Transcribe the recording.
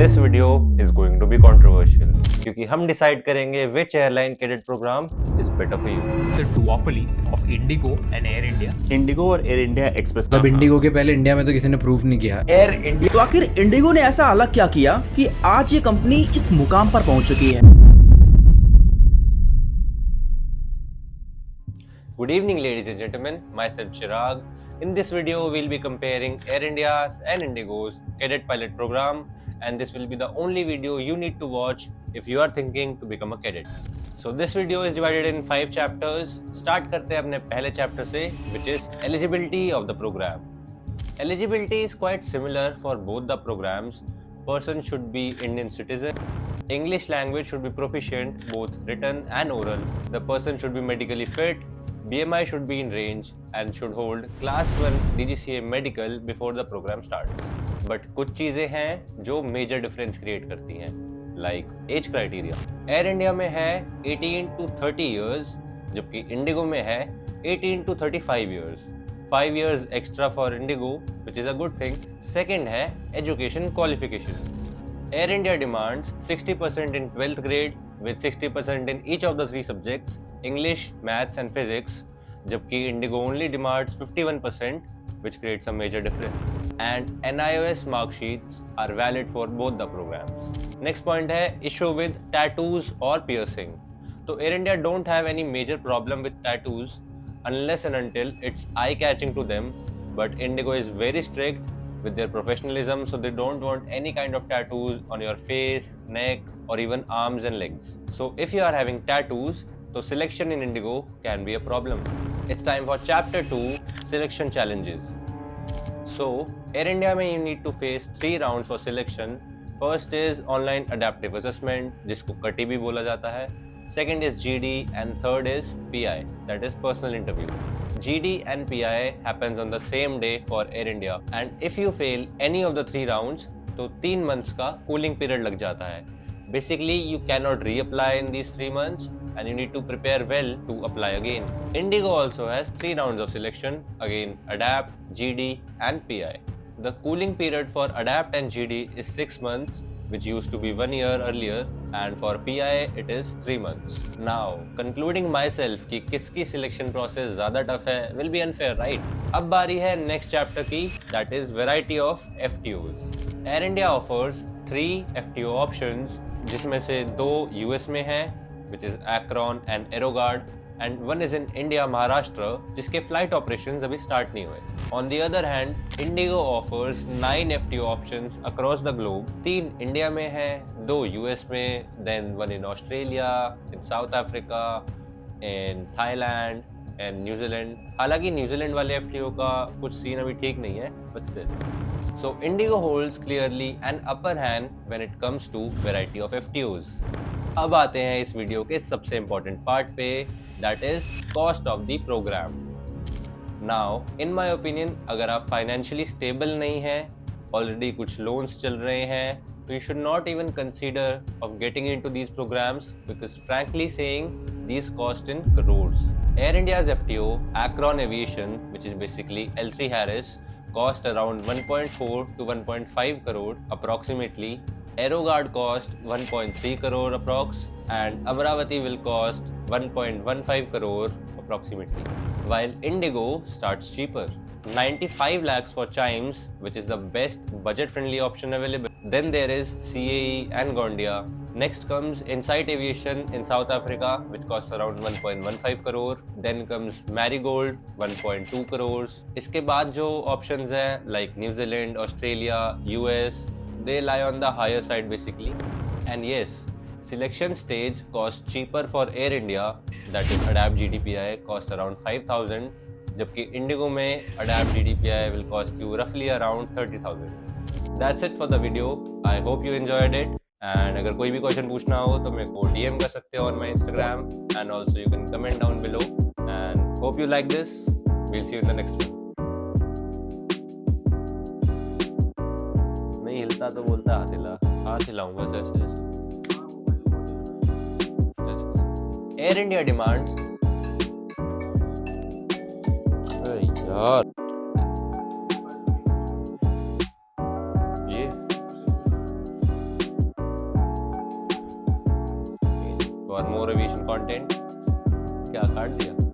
this video is going to be controversial क्योंकि हम decide करेंगे which airline cadet program is better for you. The duopoly of Indigo and Air India. Indigo और air India express मतलब Indigo के पहले India में तो किसी ने प्रूफ नहीं किया। Air India. तो आखिर इंडिगो ने ऐसा अलग क्या किया कि आज ये कंपनी इस मुकाम पर पहुंच चुकी है। Good evening, ladies and gentlemen. Myself Chirag. In this video, we'll be comparing Air India's and Indigo's cadet pilot program, and this will be the only video you need to watch if you are thinking to become a cadet. So this video is divided in 5 chapters. Start करते हैं अपने पहले chapter से, which is eligibility of the program. Eligibility is quite similar for both the programs. Person should be Indian citizen. English language should be proficient, both written and oral. The person should be medically fit. BMI should be in range and should hold class 1 DGCA medical before the program starts. But कुछ चीज़ें हैं जो major difference create करती हैं, like age criteria. Air India में है 18 to 30 years, जबकि Indigo में है 18 to 35 years. 5 years extra for Indigo, which is a good thing. Second है education qualification. Air India demands 60% in 12th grade with 60% in each of the 3 subjects, English, Maths and Physics, जबकि Indigo only demands 51%, which creates a major difference. And NIOS mark sheets are valid for both the programs. Next point है issue with tattoos or piercing. So Air India don't have any major problem with tattoos unless and until it's eye-catching to them, but Indigo is very strict with their professionalism, so they don't want any kind of tattoos on your face, neck or even arms and legs. So if you are having tattoos, so selection in Indigo can be a problem. It's time for chapter 2, selection challenges. So Air India में you need to face 3 rounds for selection. First is online adaptive assessment, जिसको कटी भी बोला जाता है. Second is GD and third is PI, that is personal interview. GD and PI happens on the same day for Air India, and if you fail any of the 3 rounds, तो 3 months का cooling period लग जाता है. Basically, you cannot reapply in these 3 months, and you need to prepare well to apply again. Indigo also has 3 rounds of selection, again ADAPT, GD and PI. The cooling period for ADAPT and GD is 6 months, which used to be 1 year earlier, and for PI it is 3 months. Now, concluding myself कि किसकी selection process ज़्यादा tough है will be unfair, right? अब बारी है next chapter की, that is variety of FTOs. Air India offers 3 FTO options, जिसमें से 2 US में हैं, which is Akron and AeroGuard, and one is in India, Maharashtra, जिसके flight operations अभी start नहीं हुए. On the other hand, Indigo offers 9 FTO options across the globe. 3 India में हैं, 2 US में, then 1 in Australia, in South Africa, in Thailand and New Zealand. हालांकि New Zealand वाले FTO का कुछ सीन अभी ठीक नहीं है, but still. So Indigo holds clearly an upper hand when it comes to variety of FTOs. अब आते हैं इस वीडियो के सबसे इम्पोर्टेंट पार्ट पे, that is cost of the program. Now in my opinion, अगर आप फाइनेंशियली स्टेबल नहीं हैं, ऑलरेडी कुछ लोन्स चल रहे हैं, तो you should not even consider of getting into these programs, because frankly saying these cost in crores. Air India's FTO, Akron Aviation, which is basically L3 Harris, cost around 1.4 to 1.5 crore approximately. AeroGuard cost 1.3 crore approx, and Amaravati will cost 1.15 crore approximately, while Indigo starts cheaper. 95 lakhs for Chimes, which is the best budget-friendly option available. Then there is CAE and Gondia. Next comes Insight Aviation in South Africa, which costs around 1.15 crore. Then comes Marigold, 1.2 crores. इसके बाद जो options हैं like New Zealand, Australia, US, they lie on the higher side basically. And yes, selection stage costs cheaper for Air India, that is ADAPT GDPI costs around 5,000, जबकि Indigo में ADAPT GDPI will cost you roughly around 30,000. That's it for the video. I hope you enjoyed it. And अगर कोई भी question पूछना हो तो मेरे को DM कर सकते हो on my Instagram, and also you can comment down below. And hope you like this. We'll see you in the next one. नहीं हिलता तो बोलता हाथ हिलाऊंगा ऐसे ऐसे. एयर इंडिया डिमांड्स, यार ये for more aviation content. क्या काट दिया?